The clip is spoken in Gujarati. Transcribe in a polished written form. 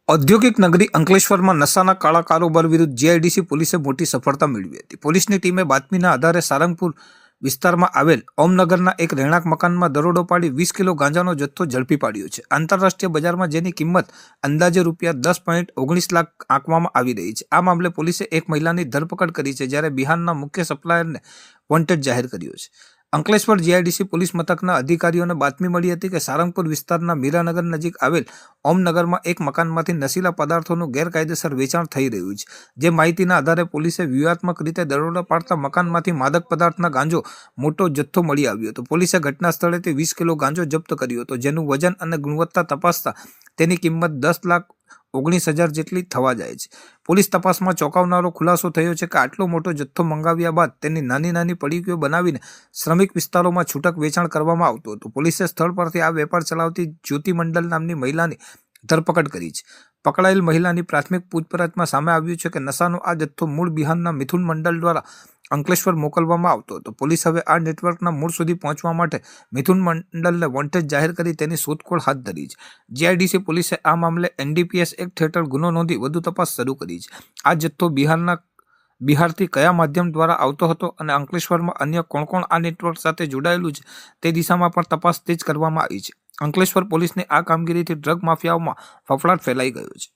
ઔદ્યોગિક નગરી અંકલેશ્વરમાં નશાના કાળા કારોબાર વિરુદ્ધ જીઆઈડીસી પોલીસે મોટી સફળતા મેળવી હતી. પોલીસની ટીમે બાતમીના આધારે સારંગપુર વિસ્તારમાં આવેલ ઓમનગરના એક રહેણાંક મકાનમાં દરોડો પાડી 20 કિલો ગાંજાનો જથ્થો ઝડપી પાડ્યો છે. આંતરરાષ્ટ્રીય બજારમાં જેની કિંમત અંદાજે ₹10.19 લાખ આંકવામાં આવી રહી છે. આ મામલે પોલીસે એક મહિલાની ધરપકડ કરી છે, જ્યારે બિહારના મુખ્ય સપ્લાયરને વોન્ટેડ જાહેર કર્યો છે. અંકલેશ્વર જીઆઈડીસી પોલીસ મથકના અધિકારીઓને બાતમી મળી હતી કે સારંગપુર વિસ્તારના મીરાનગર નજીક આવેલ ઓમનગરમાં એક મકાનમાંથી નશીલા પદાર્થોનું ગેરકાયદેસર વેચાણ થઈ રહ્યું છે. જે માહિતીના આધારે પોલીસે વ્યૂહાત્મક રીતે દરોડો પાડતા મકાનમાંથી માદક પદાર્થના ગાંજો મોટો જથ્થો મળી આવ્યો હતો. પોલીસે ઘટના સ્થળેથી 20 કિલો ગાંજો જપ્ત કર્યો હતો, જેનું વજન અને ગુણવત્તા તપાસતા તેની કિંમત ₹10,19,000 જેટલી થવા જાય છે. પોલીસ તપાસમાં ચોંકાવનારો ખુલાસો થયો છે કે આટલો મોટો જથ્થો મંગાવ્યા બાદ તેની નાની નાની પડીકીઓ બનાવીને શ્રમિક વિસ્તારોમાં છૂટક વેચાણ કરવામાં આવતું હતું. પોલીસે સ્થળ પરથી આ વેપાર ચલાવતી જ્યોતિ મંડલ નામની મહિલાની ધરપકડ કરી છે. પકડાયેલ મહિલાની પ્રાથમિક પૂછપરછમાં સામે આવ્યું છે કે નશાનો આ જથ્થો મૂળ બિહારના મિથુન મંડલ દ્વારા અંકલેશ્વર મોકલવામાં આવતો હતો. પોલીસ હવે આ નેટવર્કના મૂળ સુધી પહોંચવા માટે મિથુન મંડલને વોન્ટેડ જાહેર કરી તેની શોધખોળ હાથ ધરી છે. જીઆઈડીસી પોલીસે આ મામલે NDPS એક્ટ હેઠળ ગુનો નોંધી વધુ તપાસ શરૂ કરી છે. આ જથ્થો બિહારથી કયા માધ્યમ દ્વારા આવતો હતો અને અંકલેશ્વરમાં અન્ય કોણ કોણ આ નેટવર્ક સાથે જોડાયેલું છે તે દિશામાં પણ તપાસ તેજ કરવામાં આવી છે. અંકલેશ્વર પોલીસની આ કામગીરીથી ડ્રગ માફિયાઓમાં ફફડાટ ફેલાઈ ગયો છે.